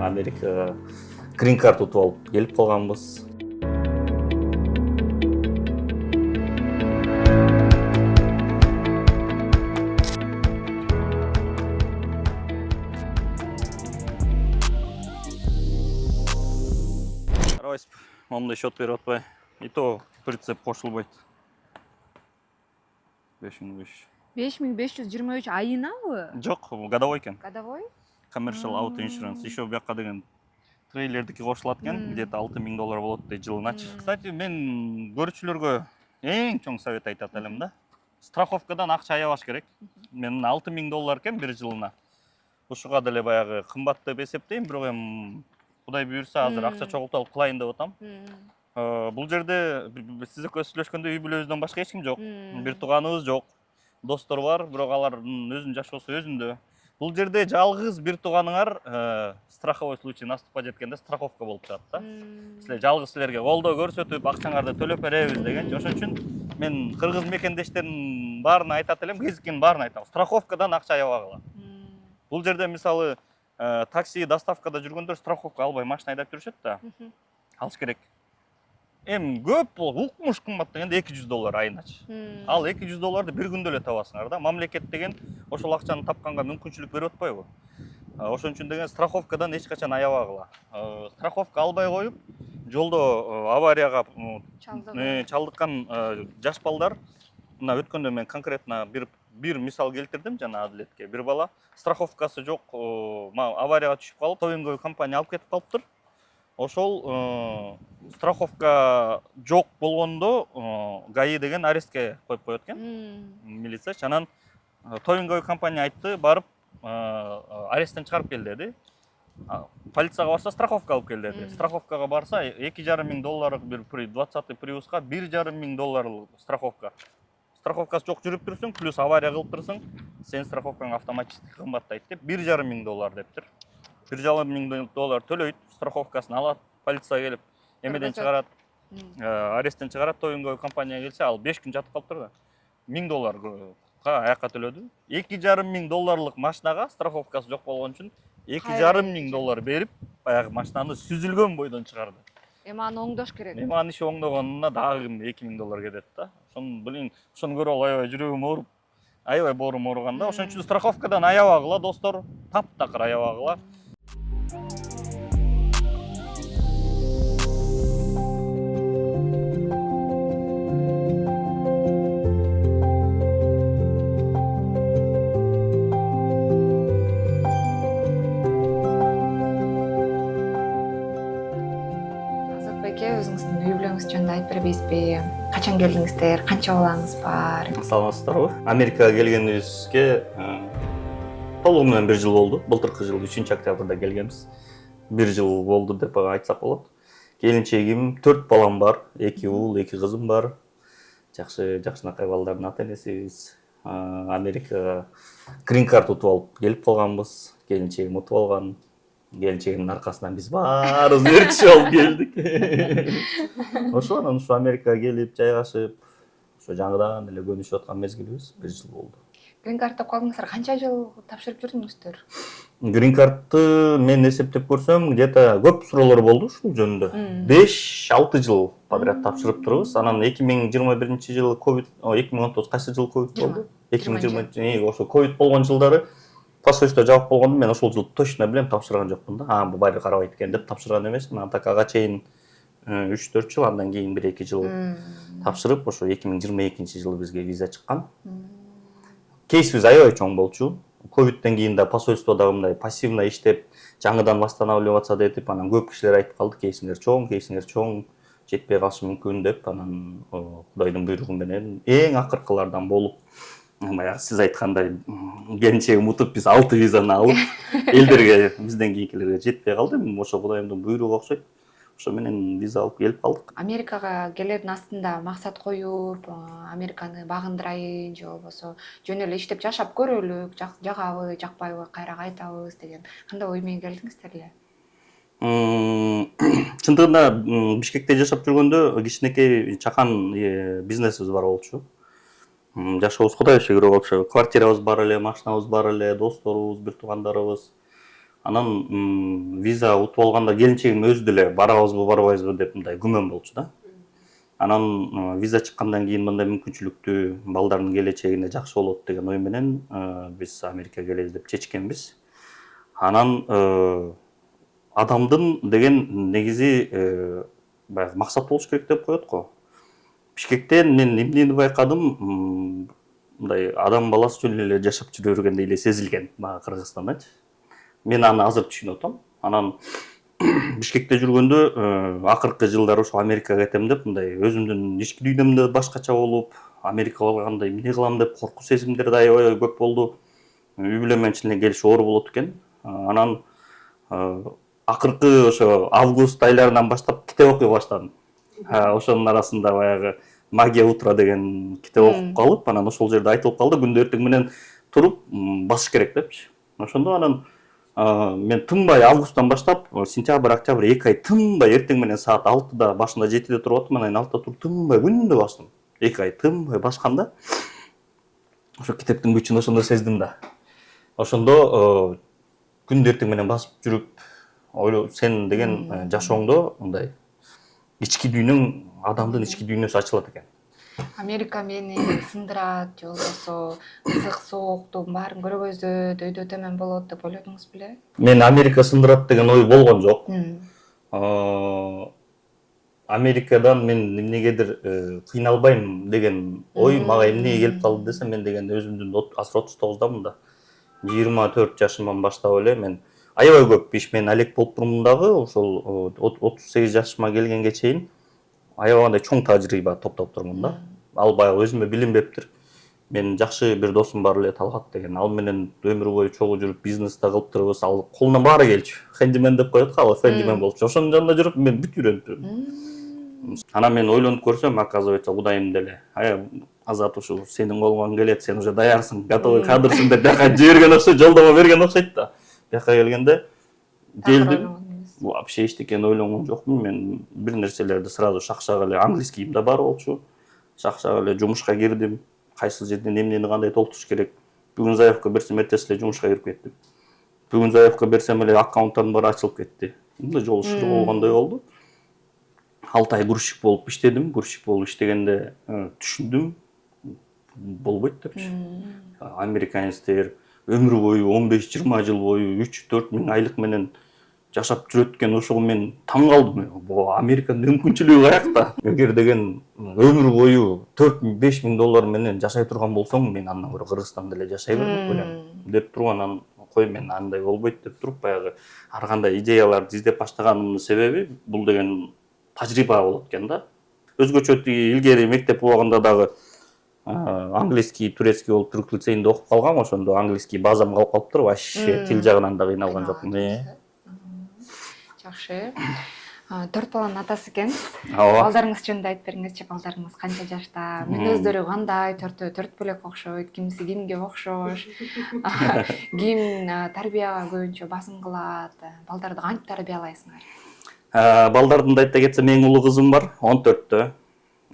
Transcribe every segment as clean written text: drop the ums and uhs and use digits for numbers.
Америкага green card утуп алып келип калганбыз. Карабайсызбы, момундай счет берип атпай. И то прицеп кошулбайт. 5500. 5523 айынабы? Жок, годовой экен. Годовой? Commercial auto insurance. Еще бияка деген трейлердики кошулат экен, где-то $6000 болот дейт жылыначы. Кстати, мен көрүүчүлөргө эң чоң совет айтат элем да. Страховкадан акча аябаш керек. Мен $6000 экен бир жылына. Ушуга деле баягы кымбат деп эсептейм, бирок эми Кудай буйрса азыр акча чогултуп алып кылайын деп атам. Бул жерде сиз экөөбүз сүйлөшкөндө үй бүлөбүздөн башка эч ким жок. Бир тууганыбыз жок. Достор бар, бирок алардын өзүнүн жашоосу өзүндө. Бул жерде жалгыз бир тууганыңар страховой случай наступка жеткенде страховка болуп турат да. Силер жалгыз силерге колдоо көрсөтүп, акчаңарды төлөп беребиз дегенчи. Ошон үчүн мен кыргыз мекендештердин баарына айтат элем, кезиккенин баарына айтам. Страховкадан акча аябагыла. Бул жерде мисалы такси доставкада жүргөндөр страховка албай машина айдап жүрүшөт да. Алыш керек. Эми көп укмуш кымбат дегенде $200 айыначы. Ал $200 бир күндө эле табасыңар да. Мамлекет деген ошол акчаны тапканга мүмкүнчүлүк берип атпайбы? Ошон үчүн деген страховкадан эч качан аябагыла. Страховка албай коюп, жолдо аварияга чалдыккан жаш балдар, мына өткөндө мен конкретно бир мисал келтирдим жана адилетке. Бир бала страховкасы жок, аварияга түшүп калып, товинговый компания алып кетип калыптыр. Ошол страховка жок болгондо ГАИ деген арестке коюп коет экен. Милиция анан товинговый компания айтты, барып аресттен чыгарып кел деди. Полицияга барса страховка алып кел деди. Страховкага барса $2500 бир 20-й Prius'ка $1500 страховка. Страховкасы жок жүрүп турсуң, плюс авария кылып турсуң, сен страховкаң автоматически кымбаттайт деп $1500 дептир. $1500 төлөйт, страховкасын алат, полиция келип эмеден чыгарат, аресттен чыгарат, товинговый компания келсе, ал 5 күн жатып калыптыр да. $1000 аякка төлөдү. $2500 машинага страховкасы жок болгон үчүн $2500 берип, баягы машинаны сүзүлгөн бойдон чыгарды. Эми аны оңдош керек. Эми аны иши оңдогонуна дагы $2000 кетет да. Ошону көрүп алып аябай жүрөгүм ооруп, аябай боорум ооруганда. Ошон үчүн страховкадан аябагыла достор, таптакыр аябагыла. Өзүңүздүн үй бүлөңүз жөнүндө айтып беребизби? Качан келдиңиздер? Канча балаңыз бар? Саламатсыздарбы? Америкага келгенибизге толугу менен 1 жыл болду. Былтыркы жыл 3-октябрда келгенбиз. 1 жыл болду деп айтсак болот. Келинчегим, 4 балам бар. 2 уул, 2 кызым бар. Жакшынакай балдардын ата энесибиз. Америкага green card утуп алып келип калганбыз. Келинчегим утуп алган. Келинчегимдин аркасынан биз баарыбыз эркишип алып келдик. Ошонан ушу Америкага келип, жайгашып, ошо жаңыдан эле көнүшүп аткан мезгилибиз 1 жыл болду. Green card тап калдыңыздар, канча жыл тапшырып жүрдүңүздөр? Green cardты мен эсептеп көрсөм, где-то көп суроолор болду ушул жөнүндө. 5-6 жыл подряд тапшырып турбуз. Анан 2021-жылы ковид, 2019 кайсы жыл ковид болду? 2020 ошо ковид болгон жылдары посольство жабык болгондо мен ошол жылы точно билем тапшырган жокмун да. Бул баары карабайт экен деп тапшырган эмесмин. Анан так ага чейин 3-4 жыл, андан кийин 1-2 жыл тапшырып, ошо 2022-жылы бизге виза чыккан. Кейсибиз аябай чоң болчу. Ковидтен кийин да посольстводо мындай пассивно иштеп, жаңыдан восстанавливаться этип, анан көп кишилер айтып калды, кейсиңер чоң, жетпей калышы мүмкүн деп, анан Кудайдын буйругу менен эң акыркылардан болуп, баягы сиз айткандай келинчегим утуп биз 6 визаны алып, элдерге бизден кийинкилерге жетпей калды. Ошо Кудайымдын буйругу окшойт. Ошо менен виза алып келип калдык. Америкага келердин астында максат коюп, Американы багындырайын же болбосо жөн эле иштеп жашап көрөлү, жагабы, жакпайбы, кайра кайтабыз деген кандай ой менен келдиңиздер эле? Чындыгында Бишкекте жашап жүргөндө кичинекей чакан бизнесибиз бар болчу. Жашообуз Кудайга шүгүр болчу. Квартирабыз бар эле, машинабыз бар эле, досторубуз, бир туугандарыбыз. Анан виза утуп алганда келинчегим өзү деле барабызбы барбайбызбы деп мындай күмөн болчу да. Анан виза чыккандан кийин мындай мүмкүнчүлүктүү балдардын келечегине жакшы болот деген ой менен биз Америкага келебиз деп чечкенбиз. Анан адамдын деген негизи баягы максат болуш керек деп коет го. Бишкектен мен эмнени байкадым, мындай адам баласы жөн эле жашап жүрө бергендей эле сезилген мага Кыргызстандачы. Мен аны азыр түшүнүп атам. Анан Бишкекте жүргөндө акыркы жылдары ошо Америкага кетем деп мындай өзүмдүн ички дүйнөмдө башкача болуп, Америкага барганда эмне кылам деп коркуу сезимдер да аябай көп болду. Үй бүлөм менен чын эле келиш оор болот экен. Анан акыркы ошо август айларынан баштап китеп окуй баштадым. Ошонун арасында баягы Магия утра деген китеп окуп калып, анан ошол жерде айтылып калды, күндө эртең менен туруп басыш керек депчи. Ошондо анан мен тынбай августтан баштап сентябрь, октябрь 2 ай тынбай эртең менен саат 6-да башында 7-де туруп аттым, анан 6-да туруп тынбай күндө бастым. 2 ай тынбай басканда ошо китептин күчүн ошондо сездим да. Ошондо күндө эртең менен басып жүрүп, ойлоо сен деген жашооңдо мындай ички дүйнөң, адамдын ички дүйнөсү ачылат экен. Америка мени сындырат же болбосо ысык сооктун баарын көргөзөт, өйдө төмөн болот деп ойлодуңуз беле? Мен Америка сындырат деген ой болгон жок. Америкадан мен эмнегедир кыйналбайм деген ой мага эмне келип калды десем, мен деген өзүмдүн азыр 39дамын да. 24 жашыман баштап эле мен аябай көп иш мен алек болуп турмун дагы, ошол 38 жашыма келгенге чейин аябай андай чоң тажрыйба топтоп турмун да. Ал баягы өзүмө билинбептир. Менин жакшы бир досум бар эле, Талгат деген. Ал менен өмүр бою чогуу жүрүп бизнес да кылып турбуз. Ал колунан баары келчү. Хендимен деп коет го, ал хендимен болчу. Ошонун жанында жүрүп мен бүт үйрөнүптүрмүн. Анан мен ойлонуп көрсөм, оказывается, Кудайым деле Азат ушу сенин колуңан келет, сен уже даярсың, готовый кадрсың деп бияка жиберген окшойт, жолдомо берген окшойт да. Бияка келгенде келдим. Вообще эчтекени ойлонгон жокмун. Мен бир нерселерди сразу шакшак эле, английскийим да бар болчу. Шакшак эле жумушка кирдим. Кайсы жерден эмнени кандай толтуруш керек. Бүгүн заявка берсем, эртеси эле жумушка кирип кеттим. Бүгүн заявка берсем эле аккаунттардын баары ачылып кетти. Мындай жолу шыр болгондой болду. 6 ай грузчик болуп иштедим. Грузчик болуп иштегенде түшүндүм, болбойт депчи. Американецтер өмүр бою 15-20 жыл бою 3-4 миң айлык менен жашап жүрөт экен. Ошого мен таң калдым. Бу Американын мүмкүнчүлүгү каякта? Эгер деген өмүр бою 4-5 миң доллар менен жашай турган болсоң, мен андан көрө Кыргызстанда эле жашай бермек белем деп туруп, анан кой мен андай болбойт деп туруп, баягы ар кандай идеяларды издеп баштаганымдын себеби бул деген тажрыйба болот экен да. Өзгөчө илгери мектеп убагында дагы английский, турецкий болуп Түрк лицейинде окуп калгам, ошондо английский базам калып калыптыр, вообще тил жагынан да кыйналган жокмун. Жакшы. 4 баланын атасы экенсиз. Ооба. Балдарыңыз жөнүндө айтып бериңизчи, балдарыңыз канча жашта? Мүнөздөрү кандай? Төрт бөлөк окшойт, кимиси кимге окшош? Ким тарбияга көбүнчө басым кылат? Балдарды кантип тарбиялайсыңар? Балдардын да айта кетсем, эң улуу кызым бар, 14-тө.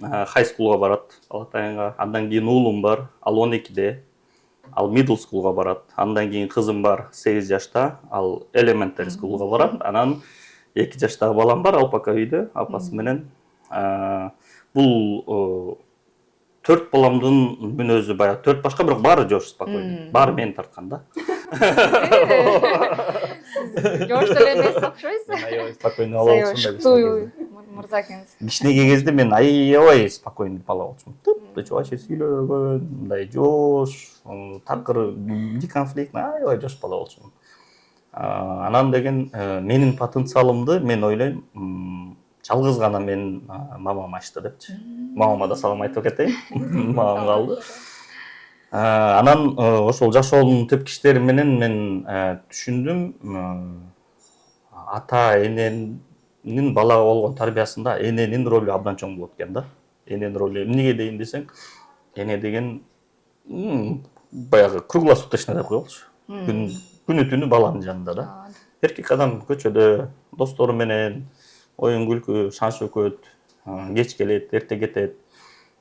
High schoolга барат, Алатайга. Андан кийин уулум бар, ал 12-де. Ал middle schoolга барат. Андан кийин кызым бар, 8 жашта, ал elementary schoolга барат. Анан 2 жаштагы балам бар, ал пока үйдө, апасы менен. Бул 4 баламдын мүнөзү баягы 4 башка, бирок баары жош, спокойно. Баары мени тарткан да. Сиз жош деле эмес окшойсуз. Аябай спокойно бала болчумун. Шуктуу мырза экенсиз. Кичинеге кезде мен аябай спокойно бала болчумун. Тып-тыныч, вообще сүйлөгөн, мындай жош, такыр, неконфликтный, аябай жош бала болчумун. Анан деген менин потенциалымды мен ойлойм, жалгыз гана мен мамам ачты депчи. Мамама да салам айтып кетейин. Мамам калды. Анан ошол жашоонун тепкичтери менен мен түшүндүм, ата эненин балага болгон тарбиясында эненин ролу абдан чоң болот экен да. Эненин ролу эмнеге дейин десең, эне деген баягы круглосуточно деп коелучу. Күнү түнү баланын жанында да. Эркек адам көчөдө достору менен оюн күлкү, шаш өкөт, кеч келет, эрте кетет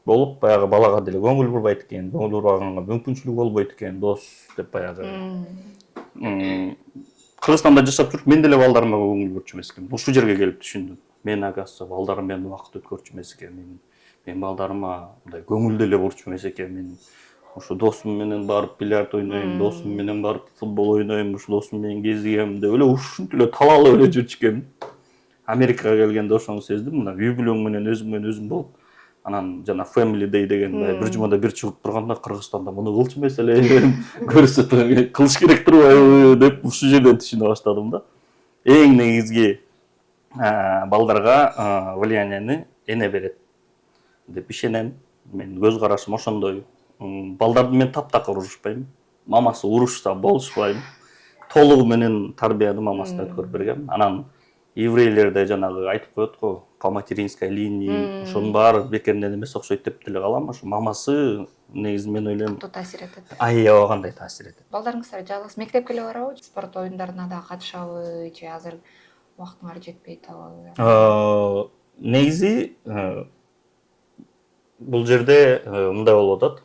болуп, баягы балага деле көңүл бурбайт экен, көңүл бурбаганга мүмкүнчүлүгү болбойт экен, дос деп баягы Кыргызстанда жашап жүрүп мен деле балдарыма көңүл бурчу эмес экенмин. Ушул жерге келип түшүндүм. Мен оказывается балдарым менен убакыт өткөрчү эмес экенмин. Мен балдарыма мындай көңүл деле бурчу эмес экенмин. Ушу досум менен барып бильярд ойнойм, досум менен барып футбол ойнойм, ушу досум менен кезигем деп эле ушинтип эле талаалап эле жүрчү экенмин. Америкага келгенде ошону сездим. Мына үй бүлөң менен өзүм болуп, анан жана Family Day деген бир жумада бир чыгып турганда Кыргызстанда муну кылчу эмес эле көрсөтүп кылыш керек турбайбы деп ушул жерден түшүнө баштадым да. Эң негизги балдарга влиянияны эне берет деп ишенем. Мен көз карашым ошондой. Балдарды мен таптакыр урушпайм. Мамасы урушса болушпайм. Толугу менен тарбияны мамасына өткөрүп бергем. Анан еврейлерде жанагы айтып коет го, по материнской линии, ошонун баары бекеринен эмес окшойт деп деле калам. Ошо мамасы негизи мен ойлойм таасир этет. Аябай кандай таасир этет. Балдарыңыздар жалгыз мектепке эле барабы? Спорт оюндарына да катышабы же азыр убактыңар жетпей атабы? Негизи бул жерде мындай болуп атат.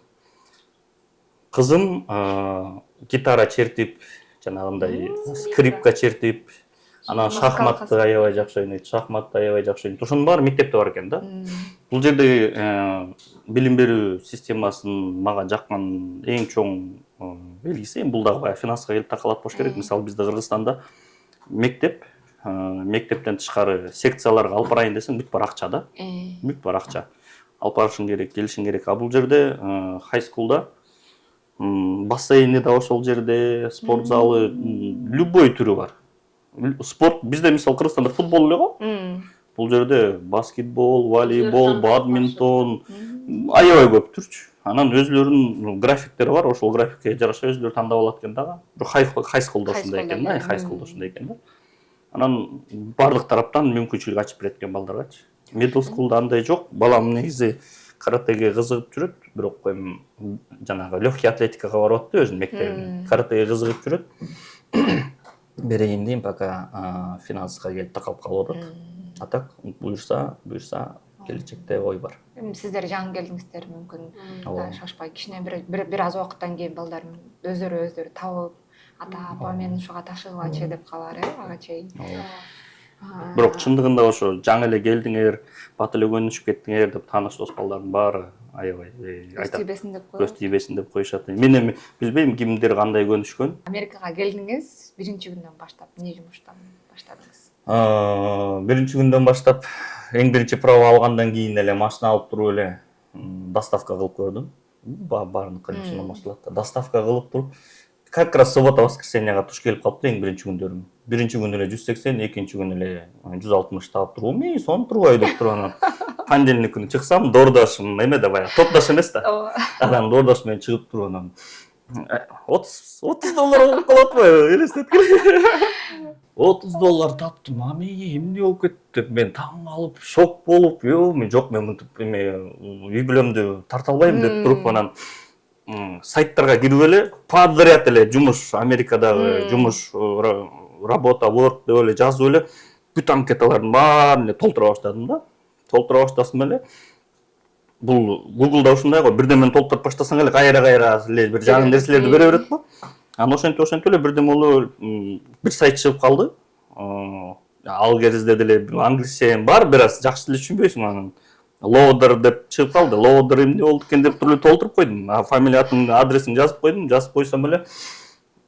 Кызым гитара чертип, жанагындай скрипка чертип, анан шахматты аябай жакшы ойнойт, Ошонун баары мектепте бар экен да. Бул жердеги билим берүү системасынын мага жаккан эң чоң белгиси, бул дагы баягы финанска келип такалат болуш керек. Мисалы бизде Кыргызстанда мектептен тышкары секцияларга алып барайын десең бүт бар акча да. Бүт бар акча. Алып барышың керек, келишиң керек. А бул жерде хайскулда бассейни да ошол жерде, спорт залы, любой түрү бар. Спорт бизде мисалы Кыргызстанда футбол эле го. Бул жерде баскетбол, волейбол, бадминтон аябай көп түрчү. Анан өзлөрүнүн графиктери бар, ошол графикке жараша өзлөрү тандап алат экен дагы. Хайскулда ушундай экен да, хайскулда ушундай экен да. Анан бардык тараптан мүмкүнчүлүк ачып берет экен балдарга. Middle school'да андай жок. Балам негизи каратеге кызыгып жүрөт, бирок эми жанагы легкий атлетикага барып атты өзүнүн мектебине. Каратеге кызыгып жүрөт. Берейин дейм, пока финанска келип такалып калып атат. А так буюрса келечекте ой бар. Сиздер жаңы келдиңиздер, мүмкүн шашпай кичине бир аз убакыттан кийин балдар өздөрү табып, ата апа мен ушуга ташыгылачы деп калар, ага чейин. Бирок чындыгында ошо жаңы эле келдиңер, бат эле көнүшүп кеттиңер деп тааныш дос балдардын баары аябай көз тийбесин деп коюшат. Мен эми билбейм кимдер кандай көнүшкөн. Америкага келдиңиз, биринчи күндөн баштап эмне жумуштан баштадыңыз? Биринчи күндөн баштап эң биринчи права алгандан кийин эле машина алып туруп эле доставка кылып көрдүм. Баарыныкы машина башталат да. Доставка кылып туруп как раз суббота воскресеньяга туш келип калыптыр эң биринчи күндөрүм. Биринчи күнү эле 180, экинчи күнү эле 160 таап туруп, сон турбай деп туруп анан понедельник күнү чыксам, доордашым эмеде баягы топтош эмес да. Анан доордош менен чыгып туруп анан $30 болуп калат атпайбы, элестеткиле. $30 таптым, эмне болуп кетти деп мен таң калып, шок болуп, мен мынтип үй бүлөмдү тарта албайм деп туруп анан сайттарга кирип эле подряд эле жумуш, Америкадагы жумуш, работа, work деп эле жазып эле бүт анкеталардын баарын эле толтура баштадым да. Толтура баштасым эле бул Google'да ушундай го, бирдемени толтуруп баштасаң эле кайра эле бир жаңы нерселерди бере берет го. Анан ошентип эле бирдем болуп бир сайт чыгып калды. Ал кезде деле англисчем бар, бир аз жакшы эле түшүнбөйсүң анан. Loader деп чыгып калды. Loader эмне болду экен деп туруп толтуруп койдум. Фамилия, атын, адресин жазып койдум. Жазып койсом эле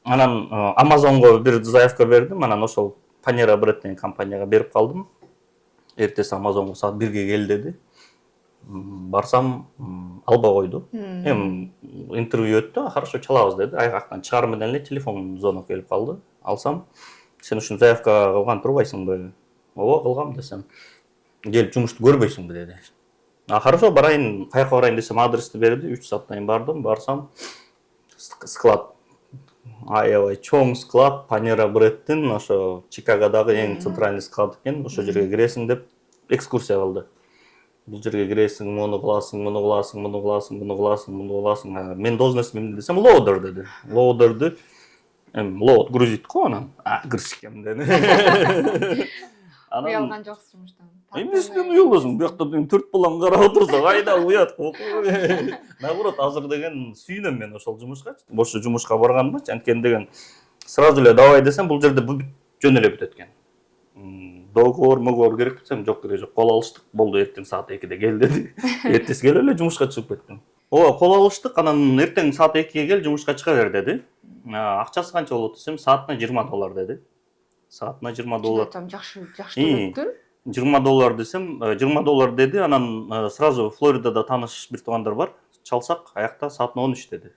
анан Amazonго бир заявка бердим. Анан ошол Panera Bread деген компанияга берип калдым. Эртеси Amazonго саат 1-ге кел деди. Барсам албай койду. Эми интервью өттү, хорошо чалабыз деди. Айгактан чыгар менен эле телефон звонок келип калды. Алсам, сен ушун заявка кылган турбайсыңбы? Ооба, кылгам десем. Келип жумушту көрбөйсүңбү деди. Хорошо, барайын, каяка барайын десем адрести берди. 3 сааттан кийин бардым, барсам склад. Аябай чоң склад, Panera Bread'тин, ошо Чикагодагы эң центральный склад экен. Ошол жерге киресиң деп экскурсия кылды. Бул жерге киресиң, муну кыласың. Мен должность эмне десем, loader деди. Loader'ды load грузит го анан. Киришкем деди. Уялган жоксуз жумуштан. Эмнесинен уяласың? Буякта 4 балам карап отурса, кайда уят? Наоборот, азыр деген сүйүнөм мен ошол жумушка. Ошо жумушка барганымда, анткени деген сразу эле давай десем бул жерде жөн эле бүтөт экен. Договор керек десем жок, керек жок, кол алыштык, болду, эртең саат 2-де кел деди. Эртеси келе эле жумушка чыгып кеттим. Ооба, кол алыштык, анан эртең саат 2-ге кел, жумушка чыга бер деди. Акчасы канча болот десем, саатына $20 деди. Саатына $20. Айтам, жакшы төлөптүр. $20 десем, $20 деди. Анан сразу Флоридада тааныш бир туугандар бар. Чалсак, аякта саатына 13 деди.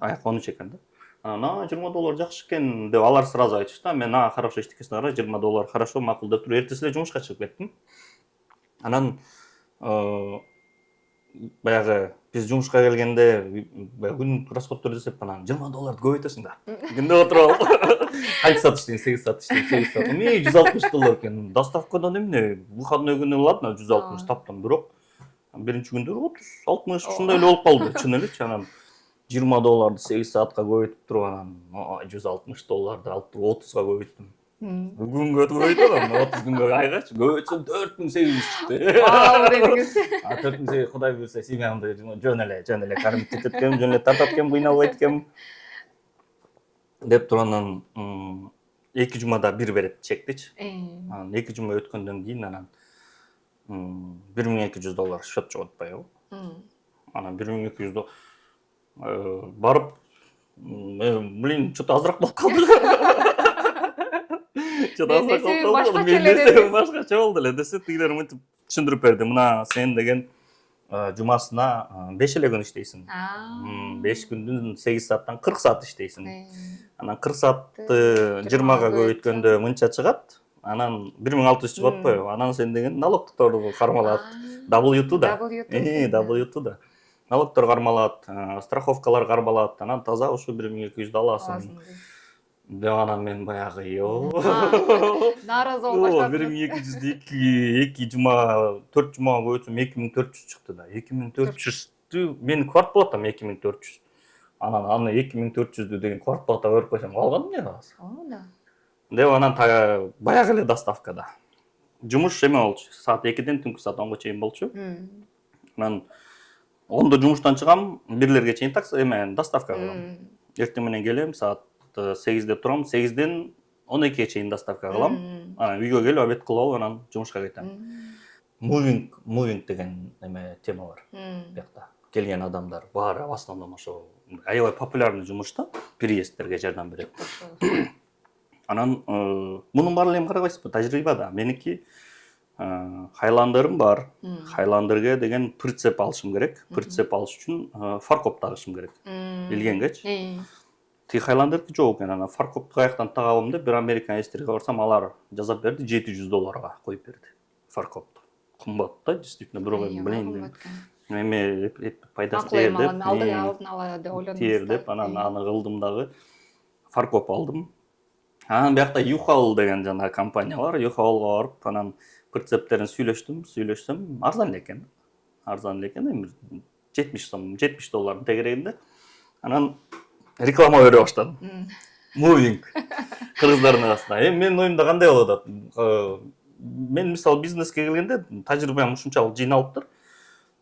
Аяк 13 экен да. Анан $20 жакшы экен деп алар сразу айтышты. Мен хорошо иштекесине карай, $20 хорошо, макул деп туруп эртеси эле жумушка чыгып кеттим. Анан баягы биз жумушка келгенде күндүк расходторду эсептеп анан $20 көп айтасың да. Күндө отуруп алып канча саат иштейм? 8 саат иштейм, 8 саат. Эмне $160 экен. Доставкадан эмне? Выходной күнү ладно, 160 таптым, бирок биринчи күндөрү 30-60 ушундай эле болуп калды, чын элечи. Анан $20 8 саатка көбөйтүп туруп анан $160 алып туруп 30га көбөйттүм. Күнгө көбөйтөм, 30 күнгө айгачы көбөйтсөм 4800 чыкты. Вау дедиңиз. 4800 Кудай буйрса семьямды жөн эле кармып кетет экем, жөн эле тартат экем, кыйналбайт экем деп туруп анан 2 жумада бир берет чектичи. Анан 2 жума өткөндөн кийин анан $1200 счет жоготпайбы. Анан $1200 барып, блин, что-то азыраак болуп калды. Что-то азыраак болуп калды. Мен десем башкача болду эле десе, тигилер мынтип түшүндүрүп берди. Мына сен деген жумасына 5 эле күн иштейсиң. 5 күндүн 8 сааттан 40 саат иштейсиң. Анан 40 саатты 20га көбөйткөндө мынча чыгат. Анан 1600 чыгып атпайбы? Анан сен деген налогторду кармалат. W2 да. W2 да. Налогтор кармалат, страховкалар кармалат. Анан таза ушу 1200 аласың. Деп анан мен баягы нааразы болуп баштадым. 1200 2 жума, 4 жумага көбөйтсөм 2400 чыкты да. 2400 мен квартплатам 2400. Анан аны 2400 деген квартплата берип койсом калган эмне каласы? Ооба. Деп анан баягы эле доставкада. Жумуш эме болчу. Саат 2ден түнкү саат 10га чейин болчу. Анан 10да жумуштан чыгам, 1лерге чейин доставка кылам. Эртең менен келем, саат 8де турам, 8ден 12ге чейин доставка кылам. Анан үйгө келип обед кылып алып, анан жумушка кетем. Moving деген тема бар. Биякта келген адамдар баары в основном ошо аябай популярный жумуш да, переездтерге жардам берет. Анан мунун баарын эми карабайсызбы? Тажрыйба да. Меники Хайландерым бар. Хайландерге деген прицеп алышым керек. Прицеп алыш үчүн фаркоп тагышым керек. Билгенгечи. Тиги Хайландерки жок экен. Анан фаркопту каяктан тагабым деп бир американ эстерге барсам, алар жасап берди, $700 коюп берди. Фаркопту. Кымбат да, действительно, бирок билейин. Эме пайдасы тиер деп. Алдын ала деп ойлодум. Тиер деп анан аны кылдым дагы. Фаркоп алдым. Анан биякта Юхал деген жана компания бар. Юхалга барып, анан прицептерин сүйлөшсөм, арзан экен. Эми $70 тегерегинде. Анан реклама бере баштадым. Moving. Кыргыздардын арасында. Эми менин оюмда кандай болот атат? Мен мисалы бизнеске келгенде тажрыйбам ушунчалык жыйналыптыр.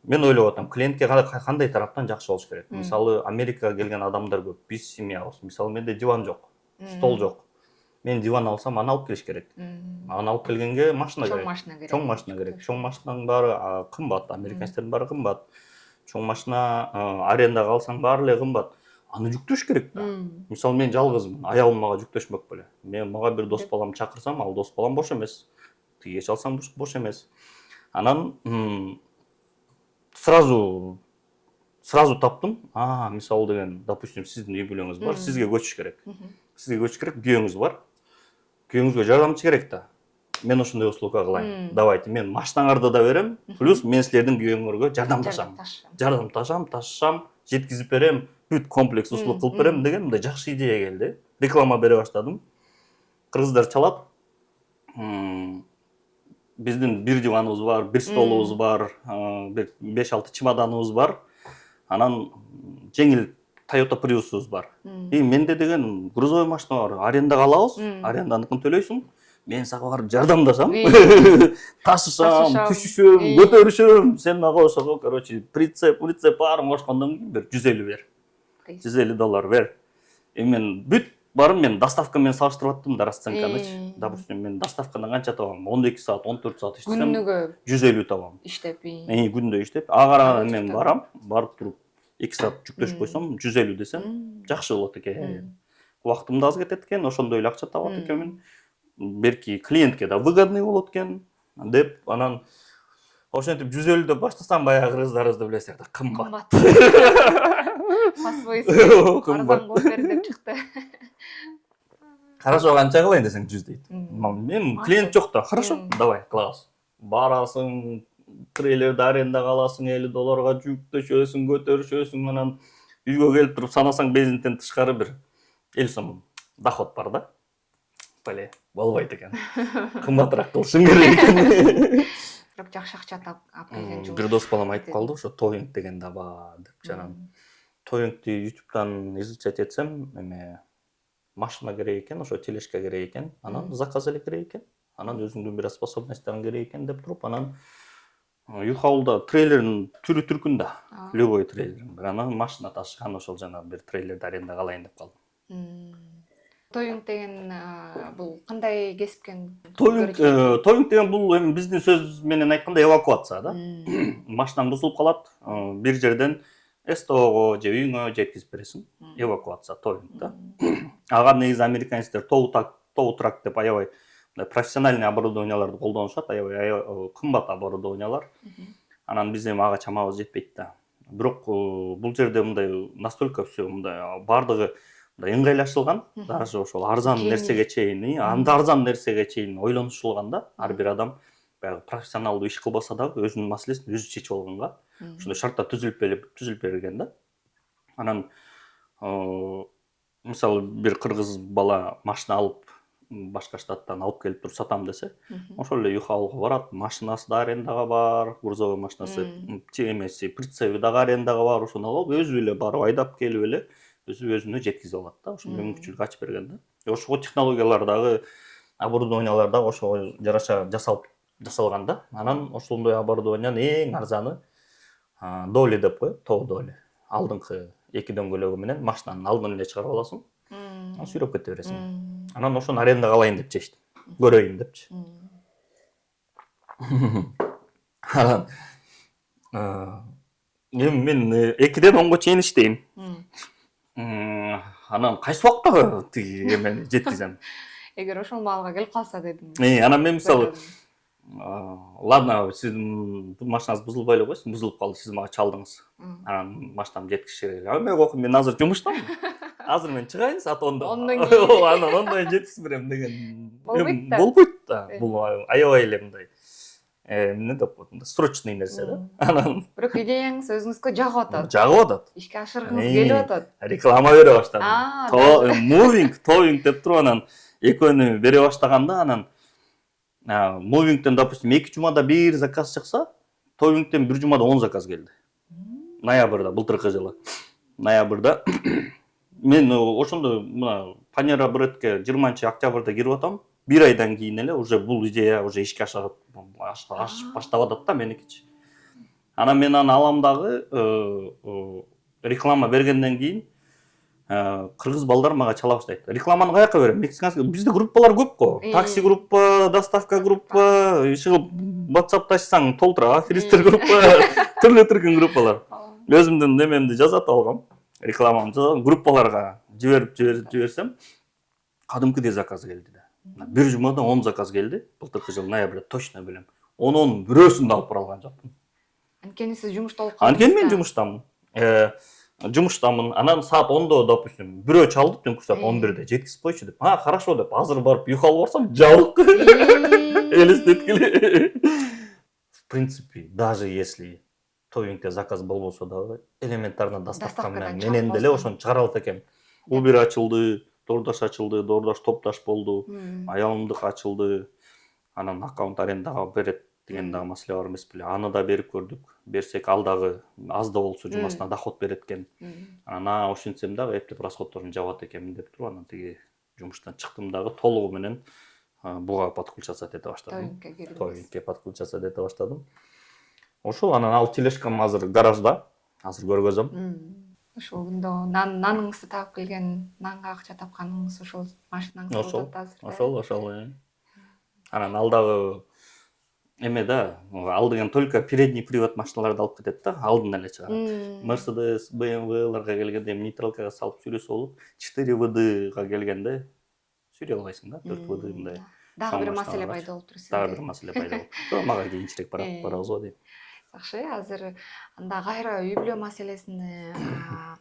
Мен ойлоп атам, клиентке кандай тараптан жакшы болуш керек. Мисалы Америкага келген адамдар көп. Биз семьябыз. Мисалы менде диван жок, стол жок. Мен диван алсам, аны алып келиш керек. Аны алып келгенге машина керек. Чоң машина керек. Чоң машинаның баары кымбат, американецтердин баары кымбат. Чоң машина арендага алсаң баары эле кымбат. Аны жүктөш керек да. Мисалы мен жалгызмын, аялым мага жүктөшмөк беле. Мен мага бир дос балам чакырсам, ал дос балам бош эмес. Тиге чалсам бош эмес. Анан сразу таптым. Мисалы деген, допустим, сиздин үй бүлөңүз бар, сизге көчүш керек. Күйөөңүз бар. Күйөөңүзгө жардамчы керек да. Мен ошондой услуга кылайын. Давайте, мен машинаңарды да берем, плюс мен силердин күйөөңөргө жардамдашам, ташышам, жеткизип берем, бүт комплекс услуг кылып берем деген мындай жакшы идея келди. Реклама бере баштадым. Кыргыздар чалат. Биздин бир диваныбыз бар, бир столубуз бар, бир 5-6 чемоданыбыз бар. Анан жеңил Toyota Prius'убуз бар. Менде деген грузовой машина бар. Арендага алабыз, аренданыкын төлөйсүң. Мен сага барып жардамдашам. Ташышам, түшүшөм, көтөрүшөм. Сен мага ошого, короче, прицеп баарын кошкондон кийин бир $150 бер. $150 бер. Мен бүт барын мен доставкамен салыштырып аттым да расценканычы. Допустим, мен доставкадан канча табам? 12 саат, 14 саат иштесем, Күнүгө 150 табам. иштеп. Күндө иштеп, ага мен Алачактан. барам, барып туруп 2 саат жүктөшүп койсом, 150 десем, жакшы болот экен. Убактым да аз кетет экен, ошондой эле акча табат экенмин. Берки клиентке да выгодный болот экен деп, анан ошентип 150 деп баштасам, баягы кыргыздарыбызды билесиз да, кымбат. По-свойски арзан кылып бер деп чыкты. Хорошо, канча кылайын десең 100 дейт. Мен клиент жок да, хорошо, давай кылабыз. Барасың, трейлерди арендага аласың, $50 жүктөшөсүң, көтөрүшөсүң, анан үйгө келип туруп санасаң бензинден тышкары бир 50 сом доход бар да. Беле, болбойт экен. Кымбатыраак кылышың керек экен. Бирок жакшы акча алып келген жумуш. Бир дос балам айтып калды, ошо Towing деген да бар деп. Жанан Towing'ти YouTube'дан изучать этсем, машина керек экен, ошо тележка керек экен, анан заказ эле керек экен. Анан өзүңдүн бир способностьтарың керек экен деп туруп, анан Юхаулда трейлердин түрү түркүн да, любой трейлер. Анан машина ташыган ошол жана бир трейлерди арендага алайын деп калдым. Towing деген бул кандай кесипкен? Towing деген бул эми биздин сөз менен айтканда эвакуация да. Машинаң бузулуп калат, бир жерден СТОго же үйүңө жеткизип бересиң. Эвакуация Towing да. Ага негизи американецтер tow truck деп аябай профессиональный оборудованияларды колдонушат, аябай кымбат оборудованиялар. Анан биз эми ага чамабыз жетпейт да. Бирок бул жерде мындай настолько все мындай бардыгы ыңгайлашылган, даже ошол арзан нерсеге чейин, арзан нерсеге чейин ойлонушулган да. Ар бир адам баягы профессионалдуу иш кылбаса дагы өзүнүн маселесин өзү чечип алганга ошондой шарттар түзүлүп берилген да. Анан мисалы бир кыргыз бала машина алып башка штаттан алып келип туруп сатам десе, ошол эле Юхаулга барат, машинасы да арендага бар, грузовой машинасы, эмеси, прицеби дагы арендага бар, ошону алып өзү эле барып айдап келип эле өзүнө жеткизип алат да. Ошондой мүмкүнчүлүк ачып берген да. Ошого технологиялар дагы, оборудованиялар дагы ошого жараша жасалган да. Анан ошондой оборудованиянын эң арзаны доли деп коет, тоу доли. Алдыңкы эки дөңгөлөгү менен машинанын алдын эле чыгарып аласың. Сүйрөп кете бересиң. Анан ошону арендага алайын деп чечтим. Көрөйүн депчи. Эми мен 2ден 10го чейин иштейм. Анан кайсы убакта тиги эмени жеткизем? Эгер ошол маалга келип калса дедим. Анан мен мисалы, ладно, сиздин машинаңыз бузулбай эле койсун, бузулуп калды, сиз мага чалдыңыз. Анан машинамды жеткизишер керек. Эмне окуйм, мен азыр жумуштамын. Азыр мен чыгайын саат 10да. Анан ондой жеткизип берем деген. Болбойт да. Бул аябай эле мындай эмне деп коет, срочный нерсе да. Анан бирок идеяңыз өзүңүзгө жагып атат. Жагып атат. Ишке ашыргыңыз келип атат. Реклама бере баштадым. Towing деп туруп анан экөөнү бере баштаганда, анан Moving'тен, допустим, 2 жумада 1 заказ чыкса, Towing'тен 1 жумада 10 заказ келди. Ноябрда, былтыркы жылы. Ноябрда мен ошондо мына Panera Breadке 20-октябрда кирип атам. 1 айдан кийин эле уже бул идея уже ишке ашып баштап атат да меникичи. Анан мен аны алам дагы реклама бергенден кийин кыргыз балдар мага чала баштайт. Рекламаны каяка берем? Мексиканский, бизде группалар көп го. Такси группа, доставка группа, чыгып WhatsApp ташсаң толтура, аферисттер группа, түрлүү группалар. Өзүмдүн немемди жазат алгам, рекламамды жазам, группаларга жиберсем, кадымкыдей заказ келди да. 1 жумада 10 заказ келди. Былтыркы жыл ноябрда точно билем. 10 бирөөсүн да алып бара алган жокмун. Анткени сиз жумушта болуп калдыңыз. Анткени мен жумуштамын. Анан саат 10до, допустим, бирөө чалды, түнкү саат 11де жеткизип койчу деп. Хорошо деп, азыр барып Юхал барсам, жабык. Элестеткиле. В принципе, даже если Towing'те заказ болбосо дагы, элементарно доставка менен деле ошону чыгара алат экем. Uber ачылды, DoorDash ачылды, DoorDash топташ болду, аялымдык ачылды. Анан аккаунт арендага берет деген дагы маселе бар эмес беле. Аны да берип көрдүк. Берсек ал дагы аз да болсо жумасына доход берет экен. Анан ошентсем дагы эптеп расходторун жабат экенмин деп туруп, анан тиги жумуштан чыктым дагы толугу менен буга подключаться эте баштадым. Towing'ке подключаться эте баштадым. Ошол анан ал тележкам азыр гаражда, азыр көргөзөм. ушул күндө наныңызды таап келген, нанга акча тапканыңыз ушул машинаңыз болуп атат азыр. ошол анан ал дагы эме да, ал деген только передний привод машиналарды алып кетет да, алдын эле чыгарат. Mercedes, BMW-ларга келгенде нейтралкага салып сүрөсө болот. 4WD-га келгенде сүрөй албайсың да, 4WD мындай. Дагы бир маселе пайда болуп тур Дагы сизде. бир маселе пайда болот. Мага кийинчерээк барабыз го дейм. Жакшы, азыр анда кайра үй бүлө маселесине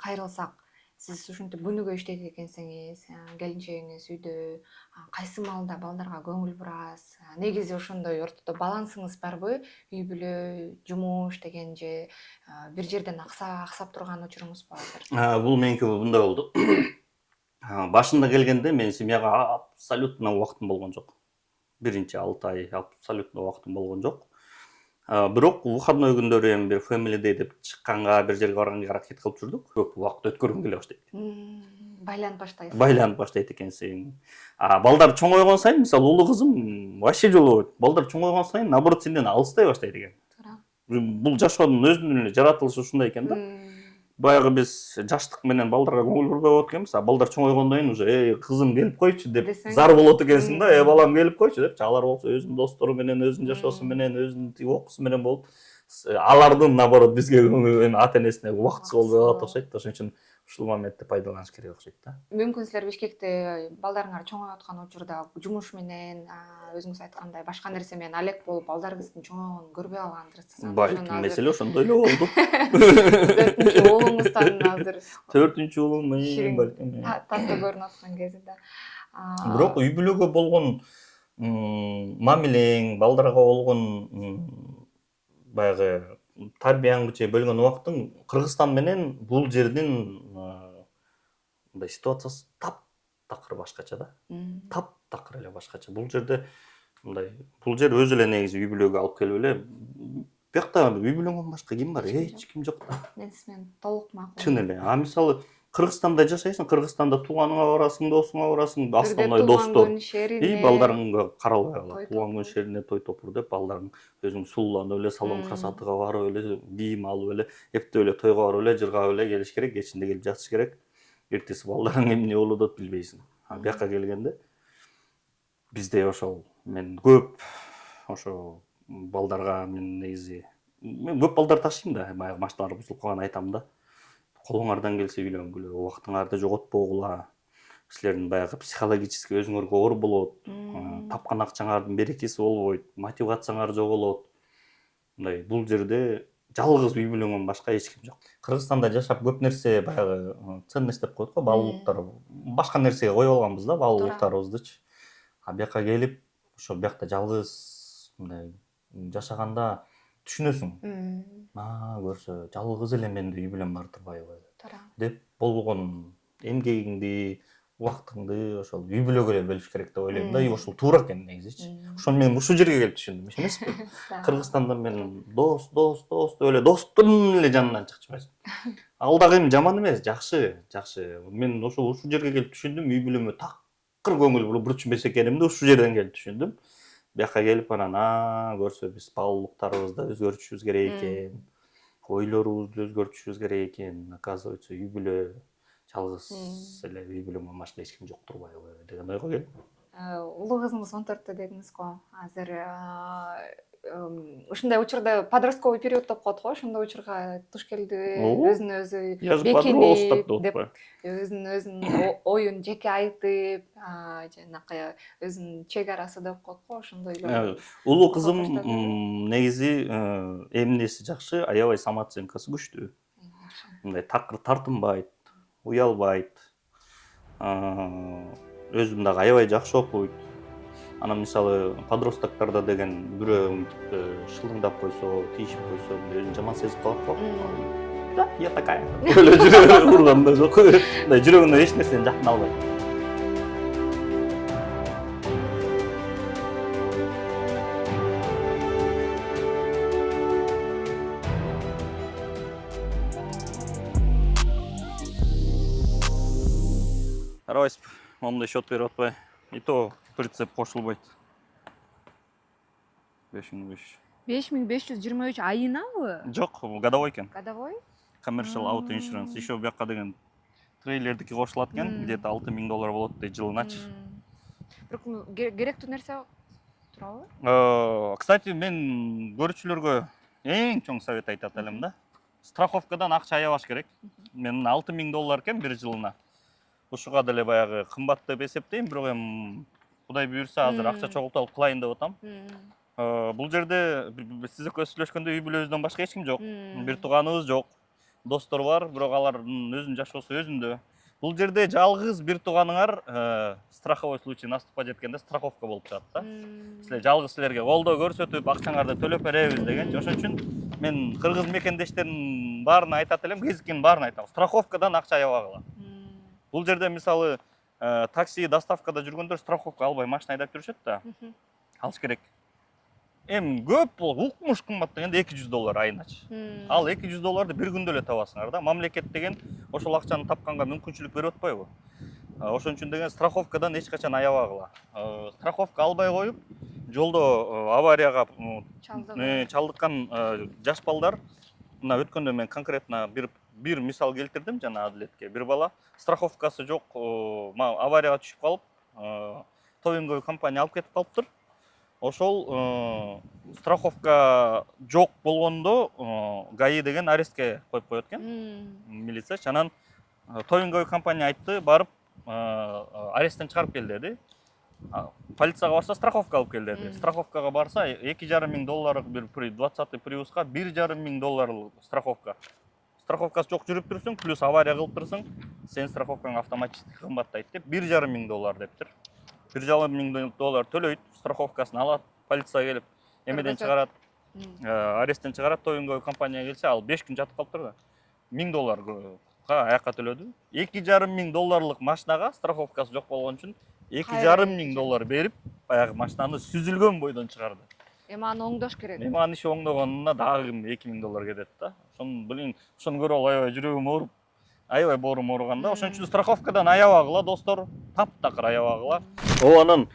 кайрылсак, сиз ушинтип күнүгө иштейт экенсиңиз, келинчегиңиз үйдө, кайсы маалда балдарга көңүл бурасыз? Негизи ошондой ортодо балансыңыз барбы? Үй бүлө, жумуш деген же бир жерден аксап турган учуруңуз бар азыр? Бул меники мындай болду. Башында келгенде мен семьяга абсолютно убактым болгон жок. Биринчи 6 ай абсолютно убактым болгон жок. Бирок выходной күндөрү эми бир family day деп чыкканга, бир жерге барганга аракет кылып жүрдүк. Көп убакыт өткөргүм келе баштайт. Байланып баштайт экенсиң. Балдар чоңойгон сайын, мисалы улуу кызым вообще жолобойт. Балдар чоңойгон сайын наоборот сенден алыстай баштайт экен. Бул жашоонун өзүнүн эле жаратылышы ушундай экен да. Баягы биз жаштык менен балдарга көңүл бурбай болот экенбиз, балдар чоңойгондон кийин уже кызым келип койчу деп зар болот экенсиң да, балам келип койчу депчи. Алар болсо өзүнүн достору менен, өзүнүн жашоосу менен, өзүнүн окуусу менен болуп, алардын наоборот бизге көңүл, ата-энесине убактысы болбой калат окшойт. Ошон үчүн ушул моментти пайдаланыш керек окшойт да. Мүмкүн силер Бишкекте балдарыңар чоңоюп аткан учурда жумуш менен, өзүңүз айткандай башка нерсе менен алек болуп, балдарыңыздын чоңойгонун көрбөй калгандырсыз. Балким маселе ошондой эле болду. 4-үчү уулуңуздан азыр 4-үчү уулум балким. Таттуу көрүнүп аткан кези да. Бирок үй бүлөгө болгон мамилең, балдарга болгон баягы тарбияң бөлгөн убактың Кыргызстан менен бул жердин мындай ситуациясы таптакыр башкача да. Таптакыр эле башкача. Бул жерде мындай, бул жер өзү эле негизи үй бүлөгө алып келип эле, биякта үй бүлөңөн башка ким бар? Эч ким жок да. Мен сиз менен толук макул. Чын эле. Мисалы Кыргызстанда жашайсың, Кыргызстанда тууганыңа барасың, досуңа барасың, основной достор. Балдарыңга каралбай калат. Тууган күн шерине той топур деп балдарың өзүң сулууланып эле, салон красотага барып эле, кийим алып эле, эптеп эле тойго барып эле, жыргап эле келиш керек, кечинде келип жатыш керек. Эртеси балдарың эмне болуп атат билбейсиң. Бияка келгенде бизде ошол мен көп ошо балдарга мен негизи көп балдар ташыйм да, баягы машиналар бузулуп калган айтам да. Колуңардан келсе үйлөнгүлө, убактыңарды жоготпогула. Силердин баягы психологически өзүңөргө оор болот. Тапкан акчаңардын берекеси болбойт, мотивацияңар жоголот. Мындай бул жерде жалгыз үй бүлөңөн башка эч ким жок. Кыргызстанда жашап көп нерсе баягы ценность деп коет го, баалуулуктар. Башка нерсеге коюп алганбыз да, баалуулуктарыбыздычы. Бияка келип, ошо биякта жалгыз мындай жашаганда түшүнөсүң. Көрсө жалгыз эле менде үй бүлөм бар турбайбы деп болгон эмгегиңди, убактыңды ошол үй бүлөгө эле бөлүш керек деп ойлойм да. Ошол туура экен негизичи. Ошону мен ушул жерге келип түшүндүм, эмеспи? Кыргызстанда мен дос эле достун эле жанынан чыгып жүрмөсүм. Ал дагы эми жаман эмес, жакшы. Мен ушул жерге келип түшүндүм, үй бүлөмө такыр көңүл буруп эмес экенимди ушул жерден келип түшүндүм. Бияка келип анан көрсө биз баалуулуктарыбызды өзгөртүшүбүз керек экен, ойлорубузду өзгөртүшүбүз керек экен. Оказывается, үй бүлө жалгыз эле үй бүлөмөн башка эч ким жок турбайбы деген ойго келдим. Улуу кызыңыз 14 дедиңиз го. Азыр ушундай учурда подростковый период деп коет го, ошондой учурга туш келдиби? Өзүнө өзү бекинип деп, өзүнүн оюн жеке айтып, жанакы өзүнүн чек арасы деп коет го, ошондой. Улуу кызым негизи эмнеси жакшы, аябай самооценкасы күчтүү. Мындай такыр тартынбайт, уялбайт. Өзүн дагы аябай жакшы окуйт. Анан мисалы подростоктордо деген бирөө шылыңдап койсо, тийишип койсо, өзүн жаман сезип калат го. Да, я такая. Эле жүрөгүн урганда жок. Мындай жүрөгүнөн эч нерсени жакын албайт. Карабайсызбы, моундай счет берип атпай. И то прицеп кошулбайт. 5500. 5523 айынабы? Жок, годовой экен. Годовой? commercial auto insurance. Еще бияққа деген трейлердики кошулат экен, где-то $6000 болот дейт жылыначы. Бирок керектүү нерсе турабы? Кстати, мен көрүүчүлөргө эң чоң совет айтат элем да. Страховкадан акча аябаш керек. Мен $6000 экен бир жылына. Ушуга деле баягы кымбат деп эсептейм, бирок эми Кудай буйрса азыр акча чогултуп кылайын деп атам. Бул жерде сиз экөөбүз сүйлөшкөндө үй бүлөбүздөн башка эч ким жок. Бир тууганыбыз жок. Достор бар, бирок алардын өзүнүн жашоосу өзүндө. Бул жерде жалгыз бир тууганыңар страховой случай наступка жеткенде страховка болуп чыгат да. Силер жалгыз силерге колдоо көрсөтүп, акчаңарды төлөп беребиз дегенчи. Ошон үчүн мен кыргыз мекендештердин баарына айтат элем, кезиккенин баарына айтам. Страховкадан акча аябагыла. Бул жерде мисалы такси доставкада жүргөндөр страховка албай машина айдап жүрүшөт да. Алыш керек. Эми көп болуп, укмуш кымбат дегенде $200 айыначы. Ал $200 бир күндө эле табасыңар да. Мамлекет деген ошол акчаны тапканга мүмкүнчүлүк берип атпайбы? Ошон үчүн деген страховкадан эч качан аябагыла. Страховка албай коюп, жолдо аварияга чалдыккан жаш балдар, мына өткөндө мен конкретно бир мисал келтирдим жана Адилетке. Бир бала страховкасы жок, аварияга түшүп калып, тowing компания алып кетип калыптыр. Ошол страховка жок болгондо ГАИ деген арестке коюп коет экен. Милиция анан towing компания айтты, барып аресттен чыгарып кел деди. Полицияга барса страховка алып кел деди. Страховкага барса $2500 бир 20-й Prius'ка $1500 страховка. Страховкасы жок жүрүп турсуң, плюс авария кылып турсуң, сен страховкаң автоматически кымбаттайт деп $1500 дептир. $1500 төлөйт, страховкасын алат, полиция келип, эмеден чыгарат, аресттен чыгарат, towing компания келсе, ал 5 күн жатып калыптыр да. $1000 аякка төлөдү. $2500 машинага страховкасы жок болгон үчүн $2500 берип, баягы машинаны сүзүлгөн бойдон чыгарды. Эми аны оңдош керек. Эми аны иши оңдогонуна дагы $2000 кетет да. Ошону көрүп аябай жүрөгүм ооруп, аябай боорум ооруганда. Ошон үчүн страховкадан аябагыла достор, таптакыр аябагыла. Анан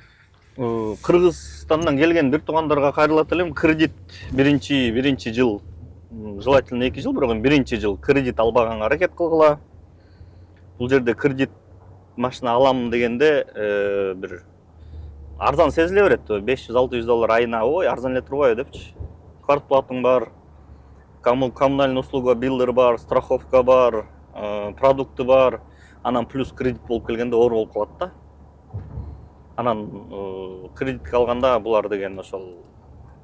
Кыргызстандан келген бир туугандарга кайрылат элем. Кредит биринчи жыл, желательно 2 жыл, бирок биринчи жыл кредит албаганга аракет кылгыла. Бул жерде кредит машина алам дегенде бир арзан сезиле берет. $500-600 айына, ой, арзан эле турбайбы депчи. Квартплатың бар, коммунальный услуга, билдер бар, страховка бар, продукты бар. Анан плюс кредит болуп келгенде оор болуп калат да. Анан кредитке алганда булар деген ошол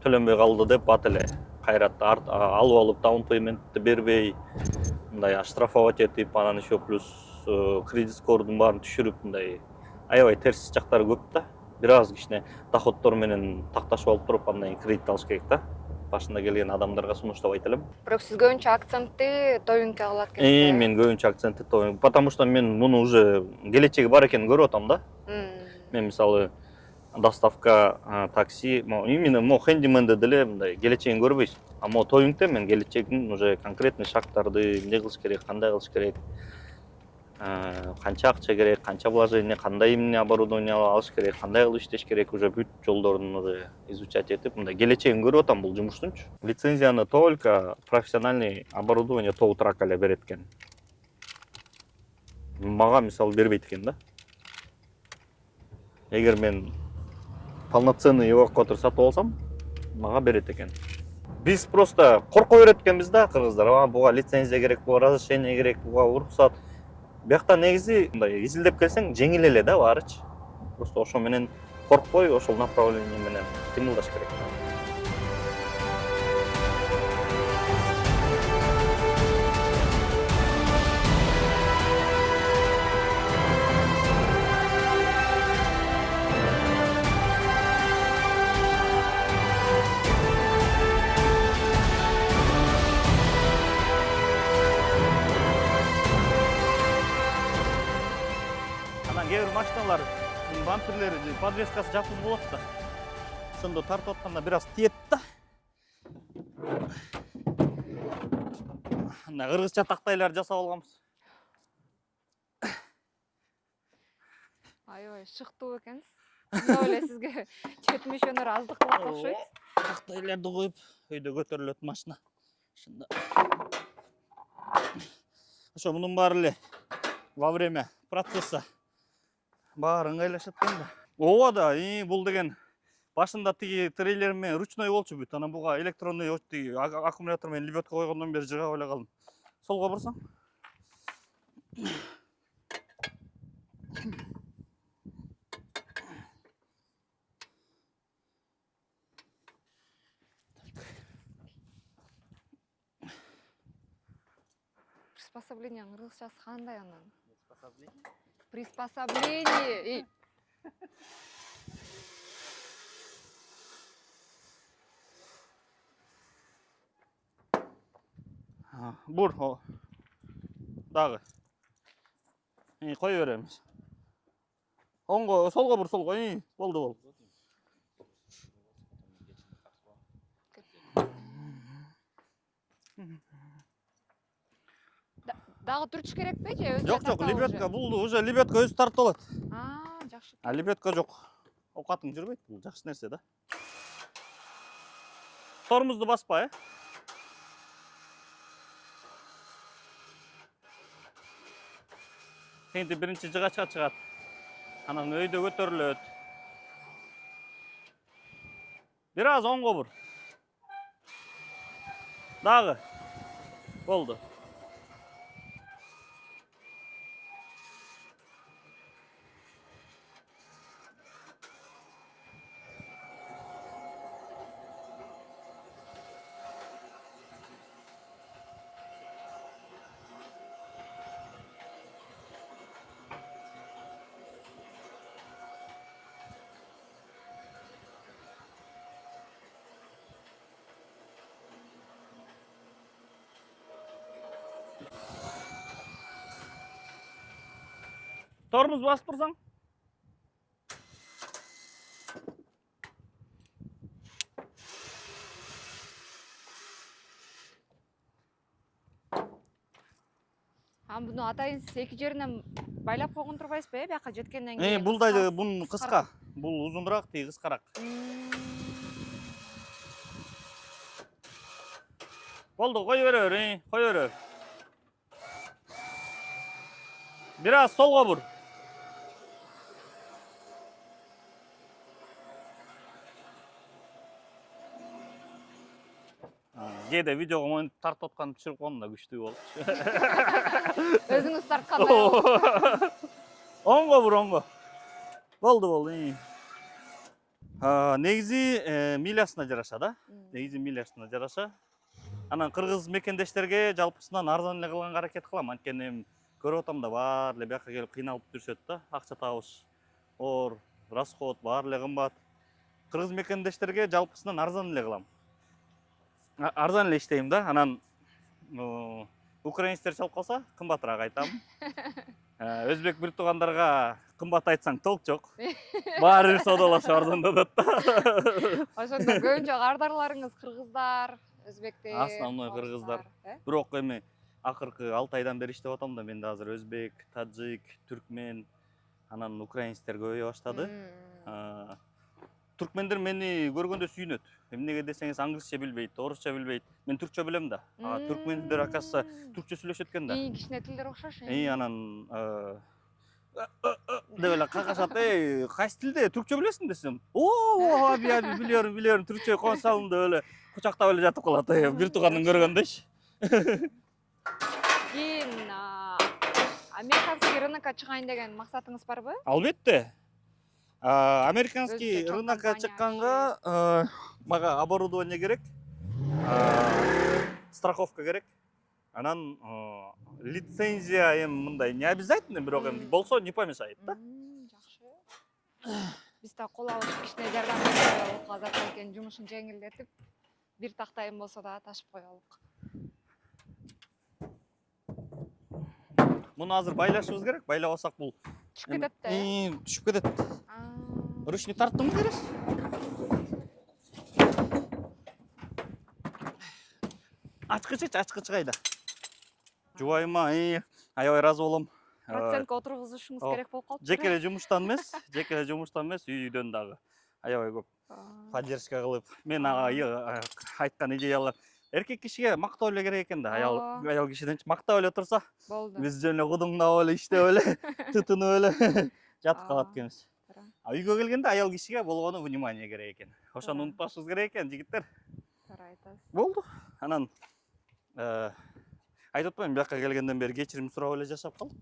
төлөнбөй калды деп бат эле кайрат алып алып даун пейментти бербей, мындай штрафовать этип, анан еще плюс кредит скордун баарын түшүрүп, мындай аябай терс жактары көп да. Бир аз кичине доходдор менен такташып алып туруп, андан кийин кредит алыш керек да. Башында келген адамдарга сунуштабайт элем. Бирок сиз көбүнчө акцентти towingке кылат экенсиз. Мен көбүнчө акцентти towing, потому что мен муну уже келечеги бар экенин көрүп атам да. Мен мисалы доставка, такси, именно хендименде деле мындай келечегин көрбөйсүң. А towingте мен келечегин уже конкретный шагтарды эмне кылыш керек, кандай кылыш керек, канча акча керек, канча вложение, кандай эмне оборудование алыш керек, кандай кылып иштеш керек, уже бүт жолдорун уже изучать этип, мындай келечегин көрүп атам бул жумуштунчу. Лицензияны только профессиональный оборудование тоу-трак эле берет экен. Мага мисалы бербейт экен да. Эгер мен полноценный эвакуатор сатып алсам, мага берет экен. Биз просто корко берет экенбиз да, кыргыздар. Буга лицензия керек, буга разрешение керек, буга уруксат. Биякта негизи мындай изилдеп келсең жеңил эле да баарычы. Просто ошо менен коркпой, ошол направление менен кыймылдаш керек. Кээ-бир машиналар бамперлери, подвескасы жапсыз болот да. Ошондо тартып атканда бир аз тиет да. Мына кыргызча тактайлар жасап алганбыз. Аябай шыктуу экенсиз. Мына эле сизге жетмишөнөр аздык кылат окшойт. Тактайларды коюп, өйдө көтөрүлөт машина. Ошондо ошо мунун баары эле во время процесса баары ыңгайлашат экен да. Ооба да, бул деген башында тиги трейлер менен ручной болчу бүт. Анан буга электронный тиги аккумулятор менен лебедка койгондон бери жыга эле калдым. Солго бурсаң. Приспособление кыргызчасы кандай анан? Приспособление. Бур, дагы. Кой беребиз. Оңго, солго бур, солго. Болду. Дагы түрчүш керекпи же өзү? Жок, лебедка булду, уже лебедка өзү тартып алат. Жакшы. А лебедка жок. Окатың жүрбөйт, бул жакшы нерсе да. Тормозду баспа, Сенде биринчи жыгачка чыгат. Анан өйдө көтөрүлөт. Бир аз оңго бур. Дагы. Болду. Тормоз басып турсаң. Буну атайын сиз эки жеринен байлап койгон турбайсызбы, бияка жеткенден кийин? Бул кыска. Бул узунураак, тиги кыскараак. Болду, кой беребер, кой беребер. Бир аз солго бур. Кээде видеого моюнтуп тартып атканды түшүрүп койгом да күчтүү болчу. Өзүңүз тарткандай. Оңго бур, оңго. Болду. Негизи милясына жараша да. Анан кыргыз мекендештерге жалпысынан арзан эле кылганга аракет кылам. Анткени көрүп атам да баары эле бияка келип кыйналып жүрүшөт да. Акча табыш, оор, расход баары эле кымбат. Кыргыз мекендештерге жалпысынан арзан эле кылам. Арзан эле иштейм да. Анан украинецтер чалып калса, кымбатыраак айтам. Өзбек бир туугандарга кымбат айтсаң толк жок. Баары бир саудалашып арзандатат да. Ошондо көбүнчө кардарларыңыз кыргыздар, өзбектер. Основной кыргыздар. Бирок эми акыркы 6 айдан бери иштеп атам да, менде азыр өзбек, таджик, түркмен, анан украинецтер көбөйө баштады. Түркмендер мени көргөндө сүйүнөт. Эмнеге десеңиз, англисче билбейт, орусча билбейт. Мен түркчө билем да. Түркмендер акасы түркчө сүйлөшөт экен да. Кичине тилдер окшош. Анан деп эле какашат. Кайсы тилде түркчө билесиң десем. Аби билем, түркчө консалым деп эле кучактап эле жатып калат. Бир тууганын көргөндөйчү. Кийин американский рынокко чыгайын деген максатыңыз барбы? Албетте. Американский рынокко чыкканга мага оборудование керек, страховка керек. Анан лицензия мындай не обязательно, бирок болсо не помешает да. Жакшы. Биз да кол алып кичине жардам берелик, азат экен жумушун жеңилдетип, бир тактайын болсо да ташып коелук. Муну азыр байлашыбыз керек. Байлабасак бул Түшүп кетет да. Түшүп кетет. Ручный тарттыңбы береш? Ачкычы кайда? Жубайма, аябай ыраазы болом. Процентке отургузушуңуз керек болуп калыптыр. Жеке эле жумуштан эмес, үйдөн дагы аябай көп поддержка кылып, мен ага айткан идеялар эркек кишиге мактоо эле керек экен да. Аял кишиден мактап эле турса, Болду. биз жөн эле кудуңдап эле иштеп эле, тутунуп эле жатып калат экенбиз. А үйгө келгенде аял кишиге болгону внимание керек экен. Ошону унутпашыбыз керек экен, жигиттер. Туура айтасыз. Болду. Анан айтып атпаймынбы, бияка келгенден бери кечирим сурап эле жашап калдым.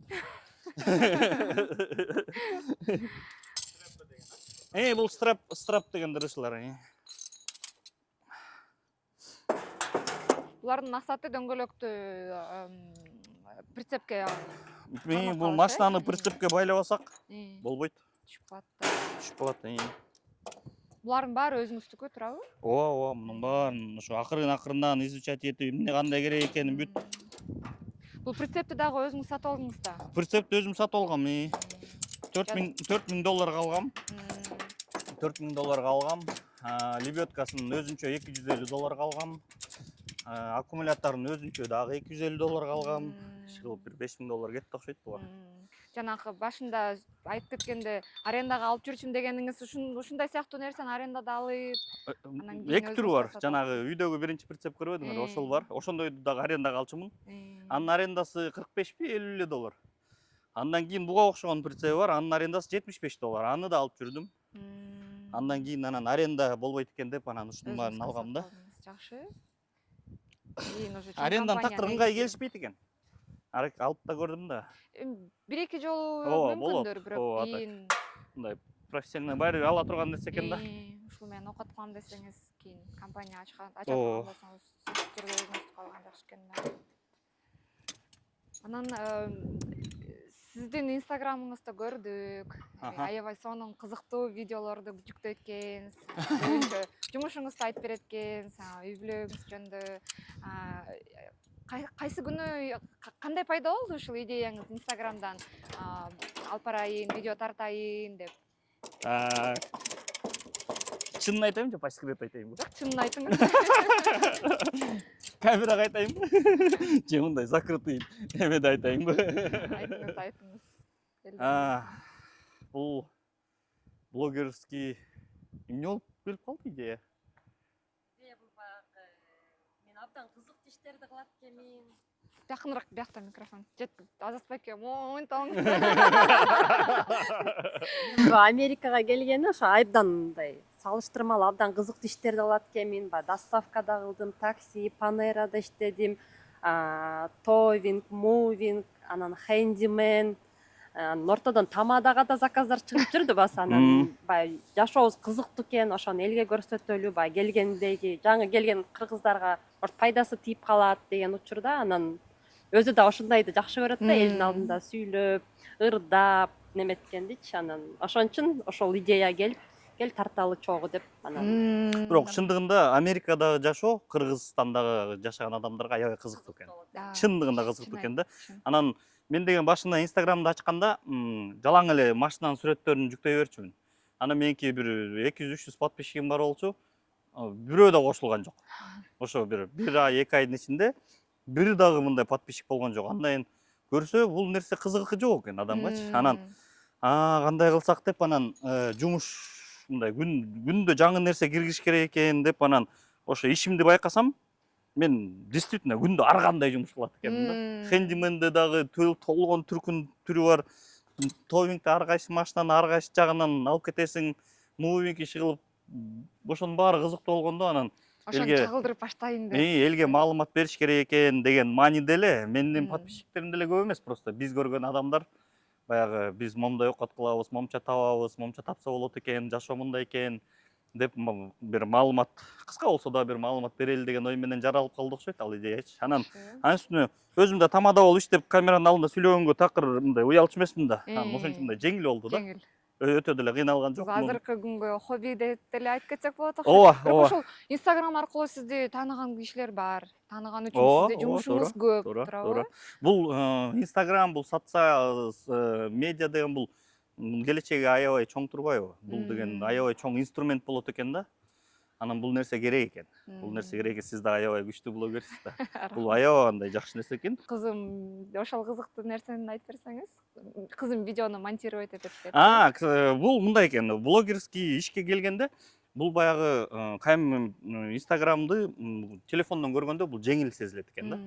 Бул страп дегендер ушулар. Булардын максаты дөңгөлөктү прицепке Бул машинаны прицепке байлабасак болбойт. түшүп калат. Түшүп калат. Булардын баары өзүңүздүкү, туурабы? Ооба, мунун баарын ошо акырын-акырындан изучать этип, эмне кандай керек экенин бүт. Бул прицепти дагы өзүңүз сатып алдыңыз да? Прицепти өзүм сатып алгам. $4000 алгам. $4000 алгам. Лебедкасын өзүнчө $250 алгам. Аккумуляторун өзүнчө дагы $250 алгам. Иши бир $5000 кетти окшойт буга. Жанагы башында айтып кеткенде арендага алып жүрчүм дегениңиз ушундай сыяктуу нерсени арендада алып, эки түрү бар. Жанагы үйдөгү биринчи прицеп көрбөдүңөр, ошол бар. Ошондойду дагы арендага алчумун. Анын арендасы $45-50. Андан кийин буга окшогон прицеп бар, анын арендасы $75. Аны да алып жүрдүм. Андан кийин анан аренда болбойт экен деп анан ушунун баарын алгам да. Жакшы. Аренданын такыр ыңгай келишпейт экен. Алып да көрдүм да. Бир-эки жолу мүмкүндүр, бирок кийин мындай профессиональный баары ала турган нерсе экен да. Ушул менен окат кылам десеңиз, кийин компания ача турган болсоңуз, түрдө өзүңүз калган жакшы экен да. Анан сиздин инстаграмыңызды көрдүк. Аябай сонун кызыктуу видеолорду жүктөйт экенсиз. Жумушуңузду айтып берет экенсиз, үй бүлөңүз жөнүндө. Кайсы күнү кандай пайда болду ушул идеяңыз инстаграмдан алып барайын, видео тартайын деп? Чынын айтайынбы же по секрету айтайынбы? Жок, чынын айтыңыз. Камерага айтайынбы? Же мындай закрытый эмеде айтайынбы? Айтыңыз. Бул блогерский эмне болуп келип калды идея? Бул баягы мен абдан кызыктуу иштерди кылат экенмин. Жакыныраак биякта микрофон. Азатбек монтип алыңыз. Америкага келгени ошо абдан мындай салыштырмалуу абдан кызыктуу иштерди кылат экенмин. Доставкада кылдым, такси, Панерада иштедим, товинг, мувинг, анан хендимен, ортодон тамадага да заказдар чыгып жүрдү баса. Анан баягы жашообуз кызыктуу экен, ошону элге көрсөтөлү, баягы келгендеги жаңы келген кыргыздарга пайдасы тийип калат деген учурда анан өзү да ошондойду жакшы көрөт да, элдин алдында сүйлөп, ырдап, неметкендичи. Анан ошон үчүн ошол идея келип, тарталы чогуу деп анан. Бирок чындыгында Америкадагы жашоо Кыргызстандагы жашаган адамдарга аябай кызыктуу экен. Чындыгында кызыктуу экен да. Анан мен деген башында инстаграмды ачканда жалаң эле машинанын сүрөттөрүн жүктөй берчүмүн. Анан меники бир 200-300 подписчигим бар болчу. Бирөө да кошулган жок. Ошо бир ай, 2 айдын ичинде бир дагы мындай подписчик болгон жок. Андан көрсө бул нерсе кызыгы жок экен адамгачы. Анан кандай кылсак деп анан жумуш мындай күндө жаңы нерсе киргизиш керек экен деп анан ошо ишимди байкасам, мен действительно күндө ар кандай жумуш кылат экенмин да. Хендименде дагы толгон түрү бар. Товингде ар кайсы машинаны ар кайсы жагынан алып кетесиң. Мувинг иши кылып, ошонун баары кызыктуу болгондо анан ошону чагылдырып баштайын деп. Элге маалымат бериш керек экен деген мааниде эле менин подписчиктерим деле көп эмес, просто биз көргөн адамдар баягы биз момундай окат кылабыз, момча табабыз, момча тапса болот экен, жашоо мындай экен деп бир маалымат, кыска болсо да бир маалымат берели деген ой менен жаралып калды окшойт ал идеячы. Анан үстүнө өзүм да тамада болуп иштеп камеранын алдында сүйлөгөнгө такыр мындай уялчу эмесмин да. Ошон үчүн мындай жеңил болду да. Өтө деле кыйналган жокмун. Азыркы күнгө хобби деп деле айтып кетсек болот окшойт. Бирок ошол инстаграм аркылуу сизди тааныган кишилер бар. Тааныган үчүн сизде жумушуңуз көп, туурабы? Бул инстаграм, бул медиа деген бул келечеги аябай чоң турбайбы? Бул деген аябай чоң инструмент болот экен да. Анан бул нерсе керек экен. Бул нерсе керек экен. Сиз да аябай күчтүү блогерсиз да. Бул аябай андай жакшы нерсе экен. Кызым ошол кызыктуу нерсени айтып берсеңиз. Кызым видеону монтировать этет деп. Бул мындай экен. Блогерский ишке келгенде бул баягы кайым Инстаграмды телефондон көргөндө бул жеңил сезилет экен да.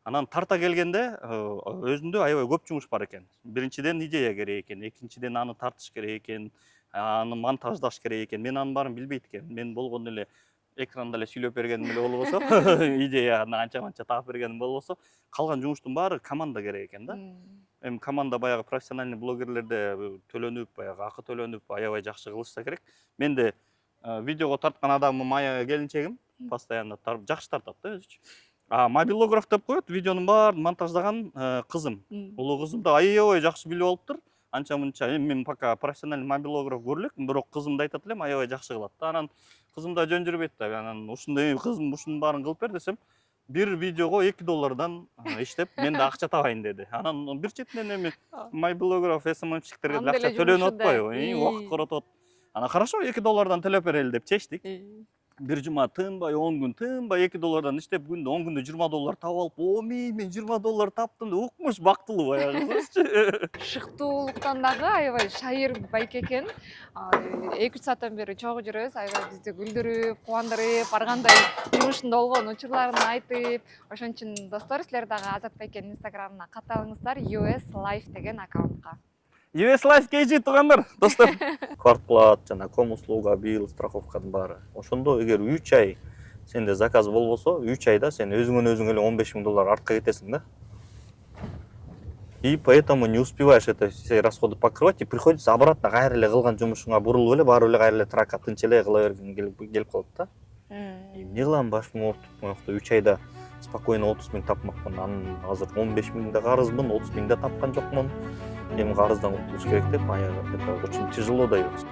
Анан тарта келгенде өзүндө аябай көп жумуш бар экен. Биринчиден идея керек экен, экинчиден аны тартыш керек экен, аны монтаждаш керек экен. Мен анын баарын билбейт экенмин. Мен болгону эле экранда эле сүйлөп бергеним эле болбосо, идеяны анча-манча таап бергеним болбосо, калган жумуштун баары команда керек экен да. Эми команда баягы профессиональный блогерлерде төлөнүп, баягы акы төлөнүп, аябай жакшы кылышса керек. Мен де видеого тарткан адамым келинчегим, постоянно жакшы тартат да өзүчү. Мобилограф деп коет, видеонун баарын монтаждаган кызым. Улуу кызым да аябай жакшы билип алыптыр. Анча-мынча. Эми мен пока профессиональный мобилограф көрө элекмин, бирок кызымды айтат элем, аябай жакшы кылат да. Анан кызым да жөн жүрбөйт да. Анан ушундай кызым ушунун баарын кылып бер десем, бир видеого $2 иштеп, мен да акча табайын деди. Анан бир четинен эми мобилограф СММчиктерге деле акча төлөнүп атпайбы? Убакыт коротот. Анан хорошо, $2 төлөп берели деп чечтик. Бир жума тынбай, 10 күн тынбай $2 иштеп, күндө 10 күндө $20 таап алып, мен $20 таптым деп укмуш бактылуу баягы. Шыктуулуктан дагы аябай шайыр байке экен. 2-3 сааттан бери чогуу жүрөбүз, аябай бизди күлдүрүп, кубандырып, ар кандай жумушунда болгон учурларын айтып, ошон үчүн достор, силер дагы Азат байкенин инстаграмына катталыңыздар, US Life деген аккаунтка. US Life KG туугандар, достор. Квартплат жана ком услуга, бил, страховканын баары. Ошондо эгер 3 ай сенде заказ болбосо, 3 айда сен өзүңөн өзүң эле $15,000 артка кетесиң да. И поэтому не успеваешь это все расходы покрывать, и приходится обратно кайра эле кылган жумушуңа бурулуп эле, барып эле кайра эле тракка тынч эле кыла бергиң келип калат да. Эмне кылам, башым ооруп, 3 айда спокойно 30 000 тапмакмын. Анын азыр 15 000 карызмын, 30 000 тапкан жокмун. Эми карыздан кутулуш керек деп, это очень тяжело дается.